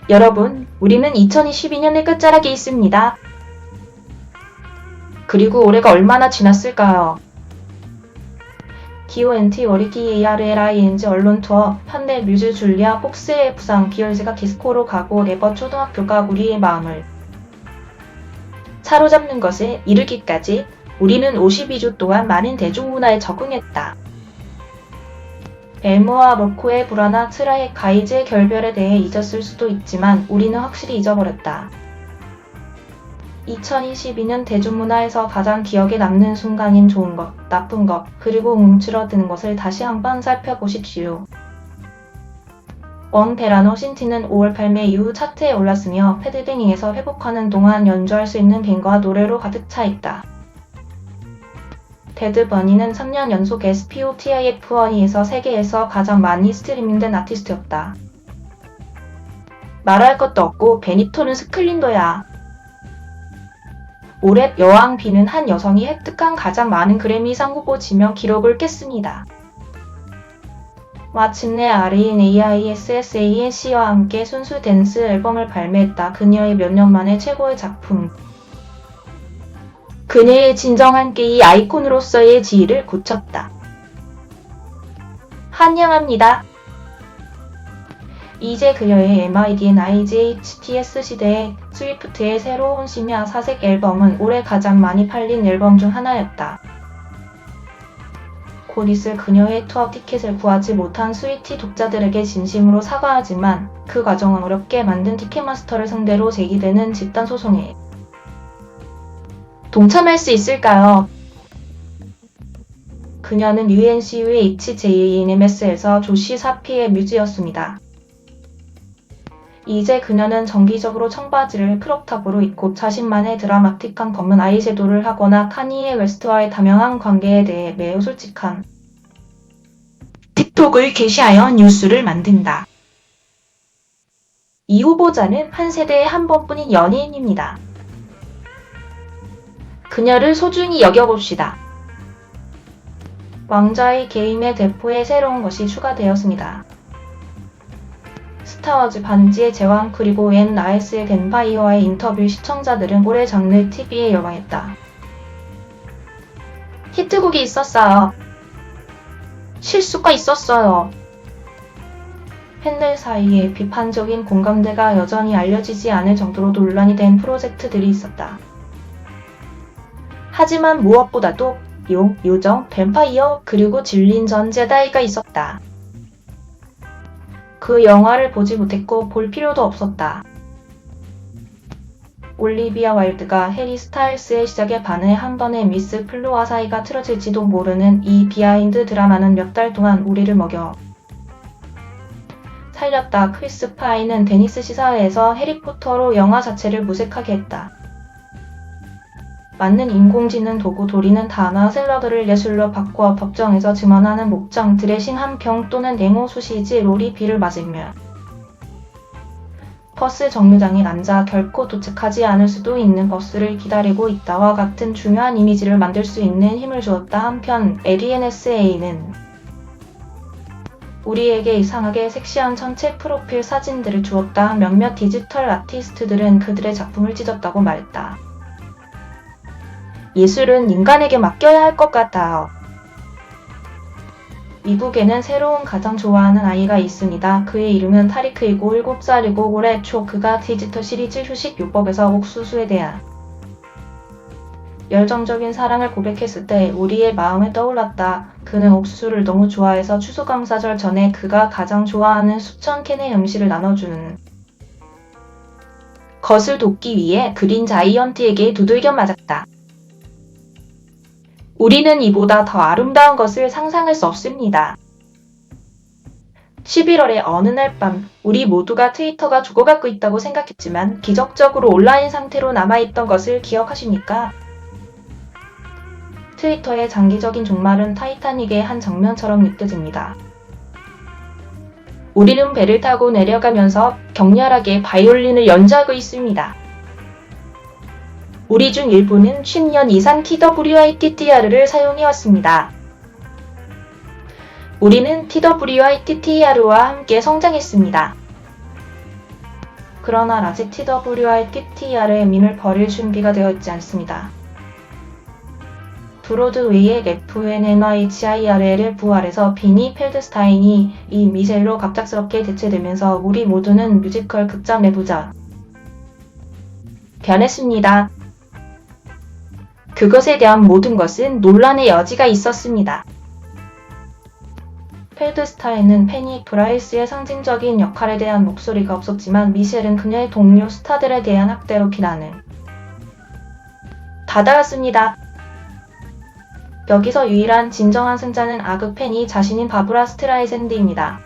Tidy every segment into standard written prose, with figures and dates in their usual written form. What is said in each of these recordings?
여러분, 우리는 2022년의 끝자락에 있습니다. 그리고 올해가 얼마나 지났을까요? DONT 워리키 ARLING 언론 투어, 현대 뮤즈 줄리아 폭스의 부상, 비열즈가 디스코로 가고 네버 초등학교가 우리의 마음을 사로잡는 것에 이르기까지 우리는 52주 동안 많은 대중문화에 적응했다. 엘모와 머코의 불화나 트라의 가이즈의 결별에 대해 잊었을 수도 있지만 우리는 확실히 잊어버렸다. 2022년 대중문화에서 가장 기억에 남는 순간인 좋은 것, 나쁜 것, 그리고 움츠러드는 것을 다시 한번 살펴보십시오. 원베라노 신티는 5월 발매 이후 차트에 올랐으며 패드뱅잉에서 회복하는 동안 연주할 수 있는 밴과 노래로 가득 차 있다. 배드 버니는 3년 연속 SPOTIF1위에서 세계에서 가장 많이 스트리밍된 아티스트였다. 말할 것도 없고 베니토는 스클린더야. 올해 여왕 비는 한 여성이 획득한 가장 많은 그래미상 후보 지명 기록을 깼습니다. 마침내 RINAISSANC와 함께 순수 댄스 앨범을 발매했다. 그녀의 몇 년 만의 최고의 작품. 그녀의 진정한 게이 아이콘으로서의 지위를 굳혔다. 환영합니다. 이제 그녀의 MIDN IGHTS 시대의 스위프트의 새로운 심야 사색 앨범은 올해 가장 많이 팔린 앨범 중 하나였다. 곧 있을 그녀의 투어 티켓을 구하지 못한 스위티 독자들에게 진심으로 사과하지만 그 과정은 어렵게 만든 티켓마스터를 상대로 제기되는 집단 소송에 동참할 수 있을까요? 그녀는 UNCUHJNMS에서 조시 사피의 뮤즈였습니다. 이제 그녀는 정기적으로 청바지를 크롭탑으로 입고 자신만의 드라마틱한 검은 아이섀도우를 하거나 카니에 웨스트와의 다명한 관계에 대해 매우 솔직한 틱톡을 게시하여 뉴스를 만든다. 이 후보자는 한 세대에 한 번뿐인 연예인입니다. 그녀를 소중히 여겨봅시다. 왕좌의 게임의 대포에 새로운 것이 추가되었습니다. 스타워즈 반지의 제왕 그리고 앤 라이스의 뱀파이어와의 인터뷰. 시청자들은 올해 장르 TV에 열광했다. 히트곡이 있었어요. 실수가 있었어요. 팬들 사이에 비판적인 공감대가 여전히 알려지지 않을 정도로 논란이 된 프로젝트들이 있었다. 하지만 무엇보다도 요정, 뱀파이어, 그리고 질린 전 제다이가 있었다. 그 영화를 보지 못했고 볼 필요도 없었다. 올리비아 와일드가 해리 스타일스의 시작에 반해 한 번의 미스 플루와 사이가 틀어질지도 모르는 이 비하인드 드라마는 몇 달 동안 우리를 먹여 살렸다. 크리스 파인은 데니스 시사회에서 해리포터로 영화 자체를 무색하게 했다. 맞는 인공지능 도구 도리는 단어 샐러드를 예술로 바꾸어 법정에서 증언하는 목장 드레싱 한 병 또는 냉호 수시지 롤이 비를 맞으며 버스 정류장에 앉아 결코 도착하지 않을 수도 있는 버스를 기다리고 있다와 같은 중요한 이미지를 만들 수 있는 힘을 주었다. 한편 LENSA는 우리에게 이상하게 섹시한 전체 프로필 사진들을 주었다. 몇몇 디지털 아티스트들은 그들의 작품을 찢었다고 말했다. 예술은 인간에게 맡겨야 할 것 같아요. 미국에는 새로운 가장 좋아하는 아이가 있습니다. 그의 이름은 타리크이고 7살이고 올해 초 그가 디지털 시리즈 휴식요법에서 옥수수에 대한 열정적인 사랑을 고백했을 때 우리의 마음에 떠올랐다. 그는 옥수수를 너무 좋아해서 추수감사절 전에 그가 가장 좋아하는 수천 캔의 음식을 나눠주는 것을 돕기 위해 그린 자이언트에게 두들겨 맞았다. 우리는 이보다 더 아름다운 것을 상상할 수 없습니다. 11월의 어느 날 밤, 우리 모두가 트위터가 죽어가고 있다고 생각했지만 기적적으로 온라인 상태로 남아있던 것을 기억하십니까? 트위터의 장기적인 종말은 타이타닉의 한 장면처럼 느껴집니다. 우리는 배를 타고 내려가면서 격렬하게 바이올린을 연주하고 있습니다. 우리 중 일부는 10년 이상 TWITTR를 사용해왔습니다. 우리는 TWITTR와 함께 성장했습니다. 그러나 아직 TWR의 밈을 버릴 준비가 되어 있지 않습니다. 브로드웨이의 FNNYCIRL을 부활해서 비니 펠드스타인이 이 미셸로 갑작스럽게 대체되면서 우리 모두는 뮤지컬 극장 내부자 변했습니다. 그것에 대한 모든 것은 논란의 여지가 있었습니다. 펠드스타인은 페니 프라이스의 상징적인 역할에 대한 목소리가 없었지만 미셸은 그녀의 동료 스타들에 대한 학대로 비난을 받아왔습니다. 여기서 유일한 진정한 승자는 악역 팬이 자신인 바브라 스트라이샌드입니다.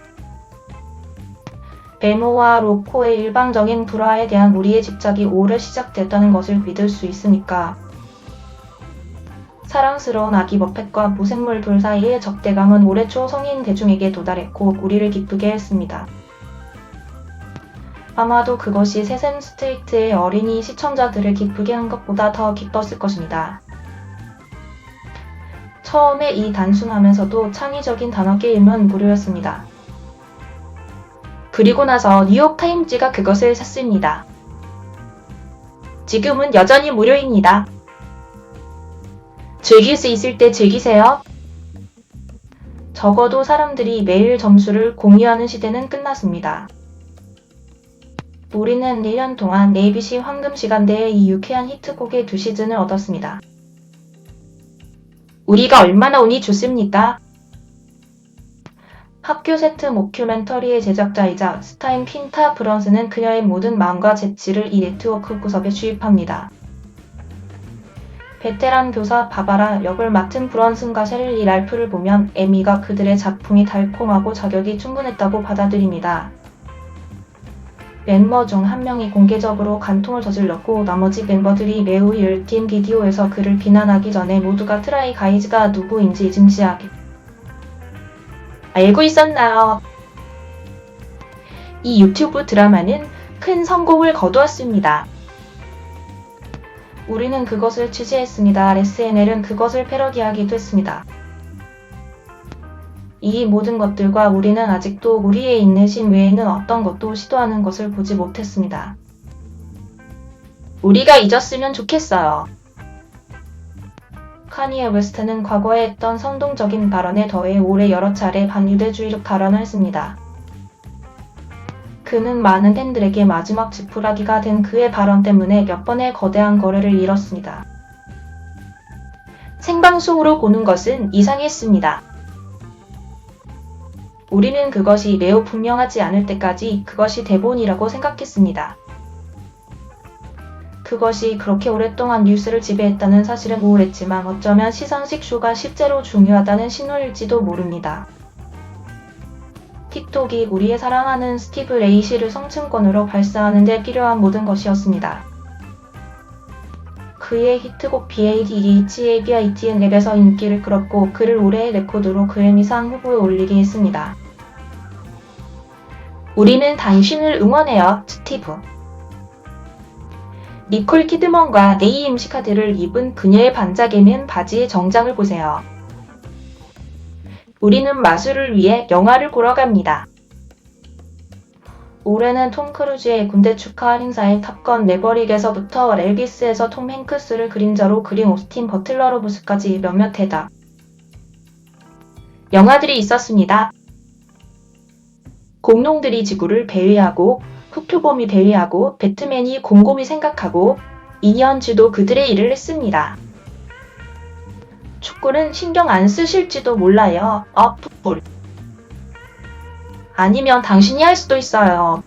베모와 로코의 일방적인 불화에 대한 우리의 집착이 올해 시작됐다는 것을 믿을 수 있으니까. 사랑스러운 아기 머펫과 무생물 돌 사이의 적대감은 올해 초 성인 대중에게 도달했고 우리를 기쁘게 했습니다. 아마도 그것이 세샘 스트리트의 어린이 시청자들을 기쁘게 한 것보다 더 기뻤을 것입니다. 처음에 이 단순하면서도 창의적인 단어 게임은 무료였습니다. 그리고 나서 뉴욕타임즈가 그것을 샀습니다. 지금은 여전히 무료입니다. 즐길 수 있을 때 즐기세요. 적어도 사람들이 매일 점수를 공유하는 시대는 끝났습니다. 우리는 1년 동안 ABC 황금시간대의 이 유쾌한 히트곡의 2시즌을 얻었습니다. 우리가 얼마나 운이 좋습니까? 학교 세트 모큐멘터리의 제작자이자 스타인 퀸타 브런스는 그녀의 모든 마음과 재치를 이 네트워크 구석에 주입합니다. 베테랑 교사 바바라 역을 맡은 브런슨과 셰릴리 랄프를 보면 에미가 그들의 작품이 달콤하고 자격이 충분했다고 받아들입니다. 멤버 중 한 명이 공개적으로 간통을 저질렀고 나머지 멤버들이 매우 열띤 비디오에서 그를 비난하기 전에 모두가 트라이 가이즈가 누구인지 짐작하게 알고 있었나요? 이 유튜브 드라마는 큰 성공을 거두었습니다. 우리는 그것을 취재했습니다. SNL은 그것을 패러디하기도 했습니다. 이 모든 것들과 우리는 아직도 우리의 인내심 외에는 어떤 것도 시도하는 것을 보지 못했습니다. 우리가 잊었으면 좋겠어요. 카니에 웨스트는 과거에 했던 선동적인 발언에 더해 올해 여러 차례 반유대주의적 발언을 했습니다. 그는 많은 팬들에게 마지막 지푸라기가 된 그의 발언 때문에 몇 번의 거대한 거래를 잃었습니다. 생방송으로 보는 것은 이상했습니다. 우리는 그것이 매우 분명하지 않을 때까지 그것이 대본이라고 생각했습니다. 그것이 그렇게 오랫동안 뉴스를 지배했다는 사실은 우울했지만 어쩌면 시상식 쇼가 실제로 중요하다는 신호일지도 모릅니다. 틱톡이 우리의 사랑하는 스티브 레이시를 성층권으로 발사하는 데 필요한 모든 것이었습니다. 그의 히트곡 BADHABITN 랩에서 인기를 끌었고 그를 올해의 레코드로 그래미상 후보에 올리게 했습니다. 우리는 당신을 응원해요, 스티브. 니콜 키드먼과 네이임시 카드를 입은 그녀의 반짝이는 바지의 정장을 보세요. 우리는 마술을 위해 영화를 보러 갑니다. 올해는 톰 크루즈의 군대 축하 행사에 탑건 매버릭에서부터 엘비스에서 톰 행크스를 그림자로 그린 오스틴 버틀러 로브스까지 몇몇 대다 영화들이 있었습니다. 공룡들이 지구를 배회하고 흑표범이 배회하고 배트맨이 곰곰이 생각하고 이니언즈도 그들의 일을 했습니다. 축구는 신경 안 쓰실지도 몰라요. 풋볼. 아니면 당신이 할 수도 있어요.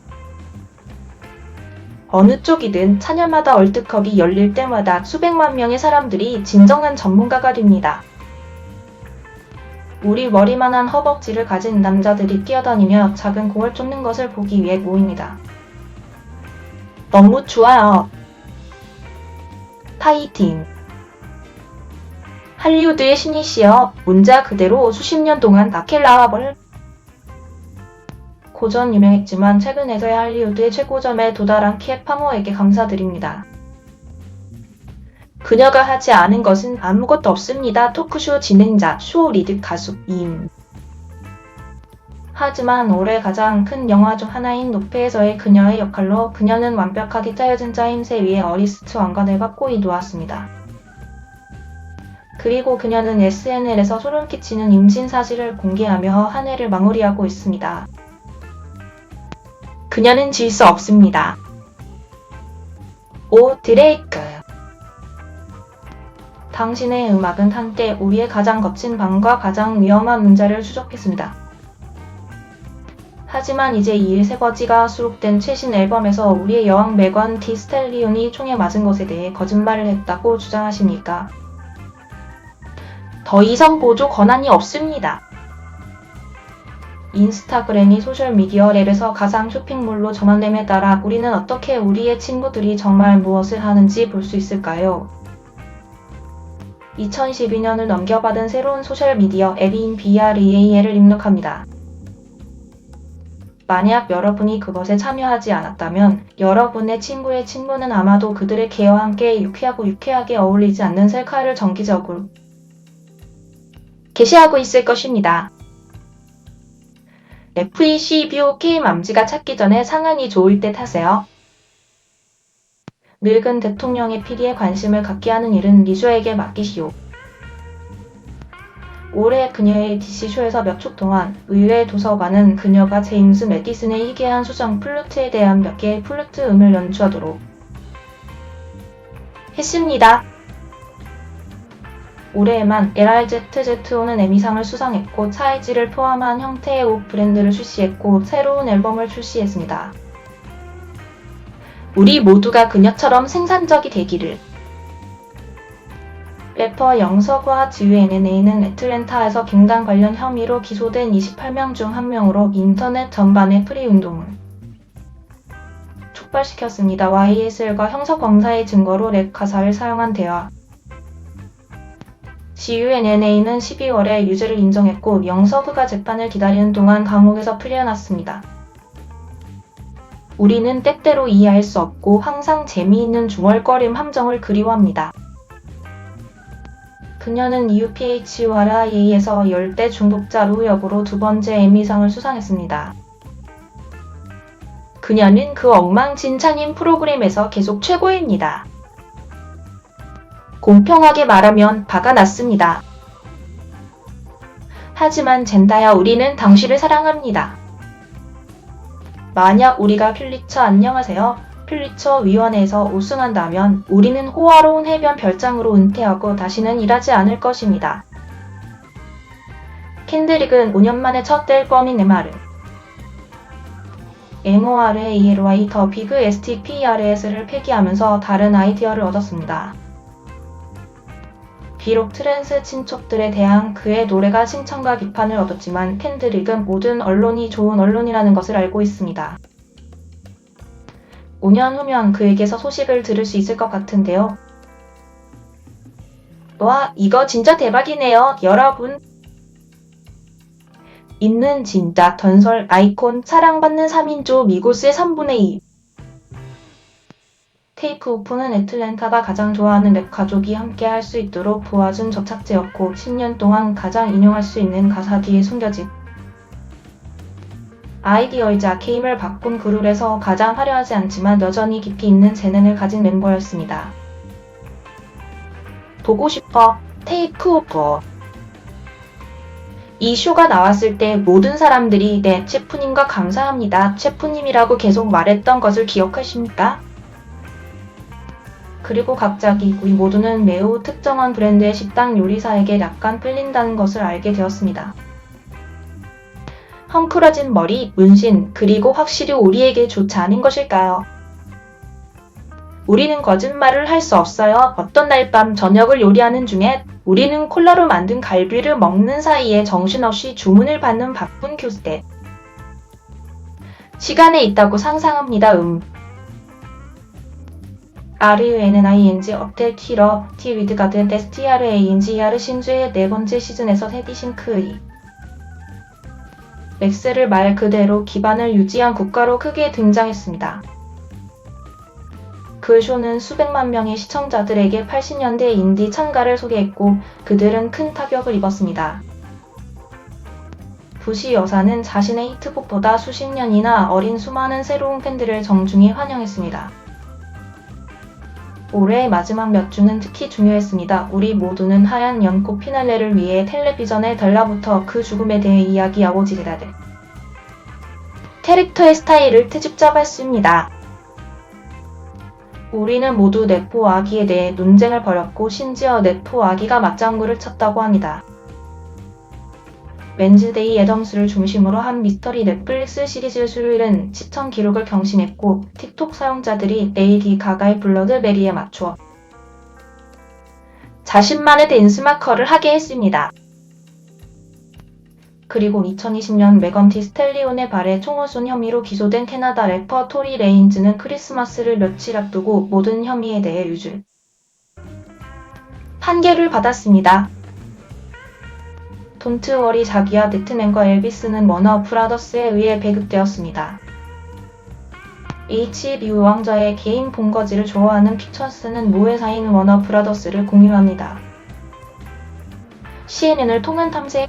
어느 쪽이든 차년마다 월드컵이 열릴 때마다 수백만 명의 사람들이 진정한 전문가가 됩니다. 우리 머리만한 허벅지를 가진 남자들이 뛰어다니며 작은 공을 쫓는 것을 보기 위해 모입니다. 너무 좋아요. 파이팅. 할리우드의 신이시여, 문자 그대로 수십 년 동안 나켈라와벌. 고전 유명했지만 최근에서야 할리우드의 최고점에 도달한 키에 파머에게 감사드립니다. 그녀가 하지 않은 것은 아무것도 없습니다. 토크쇼 진행자, 쇼 리드 가수, 임. 하지만 올해 가장 큰 영화 중 하나인 노페에서의 그녀의 역할로 그녀는 완벽하게 짜여진 짜임새 위에 어리스트 왕관을 갖고 놓았습니다. 그리고 그녀는 SNL에서 소름 끼치는 임신 사실을 공개하며 한 해를 마무리하고 있습니다. 그녀는 질 수 없습니다. 오 드레이크. 당신의 음악은 한때 우리의 가장 거친 밤과 가장 위험한 문자를 추적했습니다. 하지만 이제 이 새거지가 수록된 최신 앨범에서 우리의 여왕 메건 디 스텔리온이 총에 맞은 것에 대해 거짓말을 했다고 주장하십니까? 더 이상 보조 권한이 없습니다. 인스타그램이 소셜미디어 랩에서 가상 쇼핑몰로 전환됨에 따라 우리는 어떻게 우리의 친구들이 정말 무엇을 하는지 볼 수 있을까요? 2012년을 넘겨받은 새로운 소셜미디어 앱인 BREAL을 입력합니다. 만약 여러분이 그것에 참여하지 않았다면 여러분의 친구의 친구는 아마도 그들의 개와 함께 유쾌하게 어울리지 않는 셀카를 정기적으로 게시하고 있을 것입니다. FEC 뷰 게임 암지가 찾기 전에 상황이 좋을 때 타세요. 늙은 대통령의 피리에 관심을 갖게 하는 일은 리쇼에게 맡기시오. 올해 그녀의 DC쇼에서 몇 초 동안 의외의 도서관은 그녀가 제임스 매디슨의 희귀한 수정 플루트에 대한 몇 개의 플루트 음을 연주하도록 했습니다. 올해에만 LRZZO는 에미상을 수상했고 차이지를 포함한 형태의 옷 브랜드를 출시했고 새로운 앨범을 출시했습니다. 우리 모두가 그녀처럼 생산적이 되기를. 래퍼 영석과 GUNNA는 애틀랜타에서 갱단 관련 혐의로 기소된 28명 중 1명으로 인터넷 전반의 프리 운동을 촉발시켰습니다. YSL과 형사검사의 증거로 랩 가사를 사용한 대화. GUNNA는 12월에 유죄를 인정했고 영석이가 재판을 기다리는 동안 감옥에서 풀려났습니다. 우리는 때때로 이해할 수 없고 항상 재미있는 중얼거림 함정을 그리워합니다. 그녀는 UPH와라에서 열대 중독자로 역으로 두 번째 에미상을 수상했습니다. 그녀는 그 엉망진창인 프로그램에서 계속 최고입니다. 공평하게 말하면 화가 났습니다. 하지만 젠다야 우리는 당신을 사랑합니다. 만약 우리가 퓰리처 안녕하세요. 퓰리처 위원회에서 우승한다면 우리는 호화로운 해변 별장으로 은퇴하고 다시는 일하지 않을 것입니다. 켄드릭은 5년 만에 첫 앨범인 MR MORALY 더 비그 STPRS를 폐기하면서 다른 아이디어를 얻었습니다. 비록 트랜스 친척들에 대한 그의 노래가 칭찬과 비판을 얻었지만 켄드릭은 모든 언론이 좋은 언론이라는 것을 알고 있습니다. 5년 후면 그에게서 소식을 들을 수 있을 것 같은데요. 와, 이거 진짜 대박이네요, 여러분. 있는 진짜 전설 아이콘 사랑받는 3인조 미고스의 3분의 2. 테이크 오프는 애틀랜타가 가장 좋아하는 랩 가족이 함께 할 수 있도록 도와준 접착제였고 10년 동안 가장 인용할 수 있는 가사 뒤에 숨겨진 아이디어이자 게임을 바꾼 그룹에서 가장 화려하지 않지만 여전히 깊이 있는 재능을 가진 멤버였습니다. 보고 싶어, 테이크 오프. 이 쇼가 나왔을 때 모든 사람들이 네, 체프님과 감사합니다, 체프님이라고 계속 말했던 것을 기억하십니까? 그리고 갑자기 우리 모두는 매우 특정한 브랜드의 식당 요리사에게 약간 끌린다는 것을 알게 되었습니다. 헝클어진 머리, 문신, 그리고 확실히 우리에게 좋지 않은 것일까요? 우리는 거짓말을 할 수 없어요. 어떤 날 밤 저녁을 요리하는 중에 우리는 콜라로 만든 갈비를 먹는 사이에 정신없이 주문을 받는 바쁜 교대. 시간에 있다고 상상합니다. RUNNING 업텔 티러 티 위드가든 STRANGR 신주의 네 번째 시즌에서 헤디싱크의 맥스를 말 그대로 기반을 유지한 국가로 크게 등장했습니다. 그 쇼는 수백만 명의 시청자들에게 80년대 인디 창가를 소개했고 그들은 큰 타격을 입었습니다. 부시 여사는 자신의 히트곡보다 수십 년이나 어린 수많은 새로운 팬들을 정중히 환영했습니다. 올해의 마지막 몇 주는 특히 중요했습니다. 우리 모두는 하얀 연꽃 피날레를 위해 텔레비전에 달라붙어 그 죽음에 대해 이야기하고 지지다들. 캐릭터의 스타일을 트집 잡았습니다. 우리는 모두 네포 아기에 대해 논쟁을 벌였고 심지어 네포 아기가 맞장구를 쳤다고 합니다. 웬즈데이 애덤스를 중심으로 한 미스터리 넷플릭스 시리즈 수요일은 시청 기록을 경신했고 틱톡 사용자들이 레이디 가가의 블러드 베리에 맞춰 자신만의 댄스 마커를 하게 했습니다. 그리고 2020년 메건 티 스텔리온의 발에 총을 쏜 혐의로 기소된 캐나다 래퍼 토리 레인즈는 크리스마스를 며칠 앞두고 모든 혐의에 대해 유죄 판결을 받았습니다. 돈트 워리 자기야 배트맨과 엘비스는 워너 브라더스에 의해 배급되었습니다. HBO 왕좌의 개인 본거지를 좋아하는 픽처스는 모회사인 워너 브라더스를 공유합니다. CNN을 통한 탐색